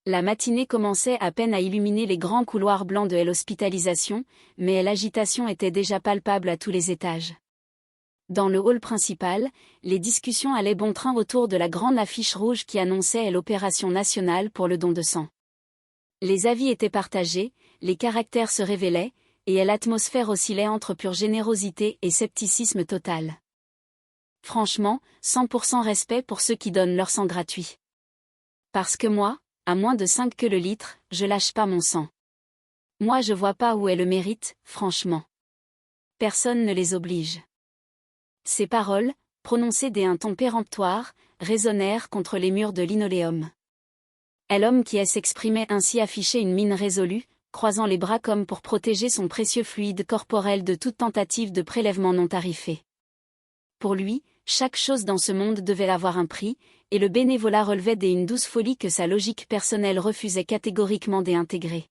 La matinée commençait à peine à illuminer les grands couloirs blancs de l'hospitalisation, mais l'agitation était déjà palpable à tous les étages. Dans le hall principal, les discussions allaient bon train autour de la grande affiche rouge qui annonçait l'opération nationale pour le don de sang. Les avis étaient partagés, les caractères se révélaient, et l'atmosphère oscillait entre pure générosité et scepticisme total. Franchement, 100% respect pour ceux qui donnent leur sang gratuit. Parce que moi, à moins de 5 que le litre, je lâche pas mon sang. Moi je vois pas où est le mérite, franchement. Personne ne les oblige. Ces paroles, prononcées d'un ton péremptoire, résonnèrent contre les murs de linoléum. L'homme qui s'exprimait ainsi affichait une mine résolue, croisant les bras comme pour protéger son précieux fluide corporel de toute tentative de prélèvement non tarifé. Pour lui, chaque chose dans ce monde devait avoir un prix, et le bénévolat relevait d'une douce folie que sa logique personnelle refusait catégoriquement d'intégrer.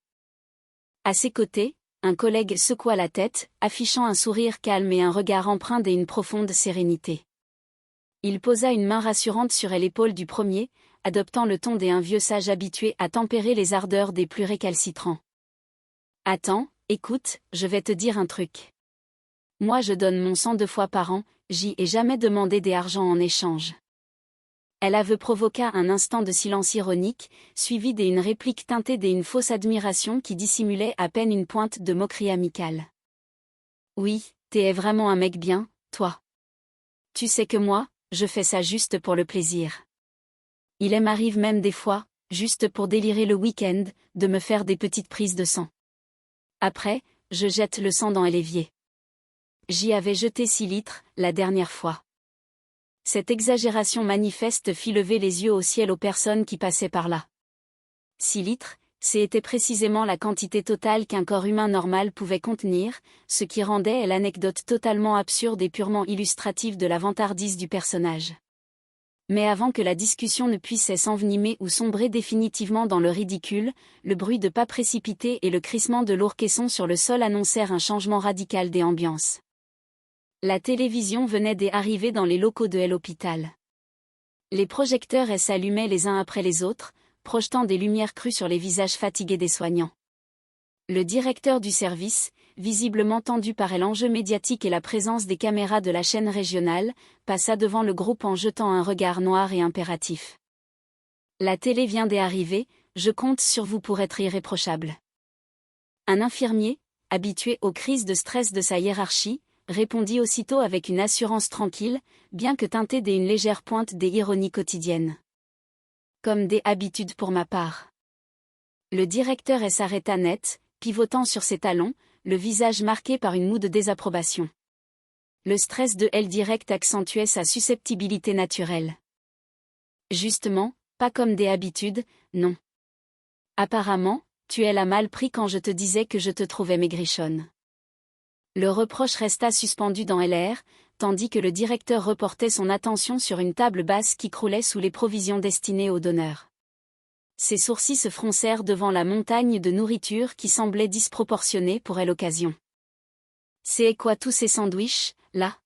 À ses côtés, un collègue secoua la tête, affichant un sourire calme et un regard empreint d'une profonde sérénité. Il posa une main rassurante sur l'épaule du premier, adoptant le ton d'un vieux sage habitué à tempérer les ardeurs des plus récalcitrants. « Attends, écoute, je vais te dire un truc. Moi je donne mon sang 2 fois par an, j'y ai jamais demandé des argents en échange. » L'aveu provoqua un instant de silence ironique, suivi d'une réplique teintée d'une fausse admiration qui dissimulait à peine une pointe de moquerie amicale. « Oui, t'es vraiment un mec bien, toi. Tu sais que moi, je fais ça juste pour le plaisir. Il m'arrive même des fois, juste pour délirer le week-end, de me faire des petites prises de sang. Après, je jette le sang dans l'évier. J'y avais jeté 6 litres, la dernière fois. » Cette exagération manifeste fit lever les yeux au ciel aux personnes qui passaient par là. 6 litres, c'était précisément la quantité totale qu'un corps humain normal pouvait contenir, ce qui rendait l'anecdote totalement absurde et purement illustrative de la vantardise du personnage. Mais avant que la discussion ne puisse s'envenimer ou sombrer définitivement dans le ridicule, le bruit de pas précipités et le crissement de lourds caissons sur le sol annoncèrent un changement radical des ambiances. La télévision venait d'arriver dans les locaux de l'hôpital. Les projecteurs s'allumaient les uns après les autres, projetant des lumières crues sur les visages fatigués des soignants. Le directeur du service, visiblement tendu par l'enjeu médiatique et la présence des caméras de la chaîne régionale, passa devant le groupe en jetant un regard noir et impératif. « La télé vient d'arriver, je compte sur vous pour être irréprochable. » Un infirmier, habitué aux crises de stress de sa hiérarchie, répondit aussitôt avec une assurance tranquille, bien que teintée d'une légère pointe des ironies quotidiennes. « Comme des habitudes pour ma part. » Le directeur s'arrêta net, pivotant sur ses talons, le visage marqué par une moue de désapprobation. Le stress de direct accentuait sa susceptibilité naturelle. « Justement, pas comme des habitudes, non. Apparemment, tu l'as mal pris quand je te disais que je te trouvais maigrichonne. » Le reproche resta suspendu dans l'air, tandis que le directeur reportait son attention sur une table basse qui croulait sous les provisions destinées aux donneurs. Ses sourcils se froncèrent devant la montagne de nourriture qui semblait disproportionnée pour l'occasion. « C'est quoi tous ces sandwichs, là ?»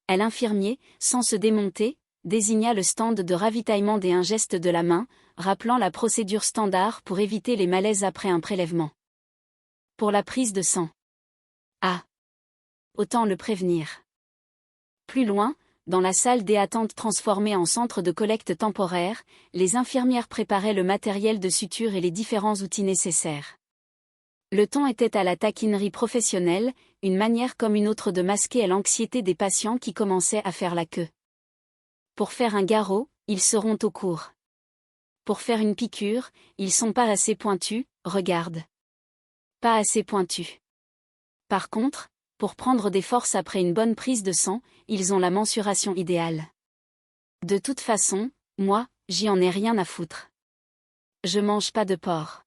L'infirmier, sans se démonter, désigna le stand de ravitaillement d'un geste de la main, rappelant la procédure standard pour éviter les malaises après un prélèvement. « Pour la prise de sang. » Ah! Autant le prévenir. Plus loin, dans la salle d'attente transformée en centre de collecte temporaire, les infirmières préparaient le matériel de suture et les différents outils nécessaires. Le ton était à la taquinerie professionnelle, une manière comme une autre de masquer l'anxiété des patients qui commençaient à faire la queue. Pour faire un garrot, ils seront au court. Pour faire une piqûre, ils sont pas assez pointus, regarde. Pas assez pointus. Par contre, pour prendre des forces après une bonne prise de sang, ils ont la mensuration idéale. De toute façon, moi, j'y en ai rien à foutre. Je mange pas de porc.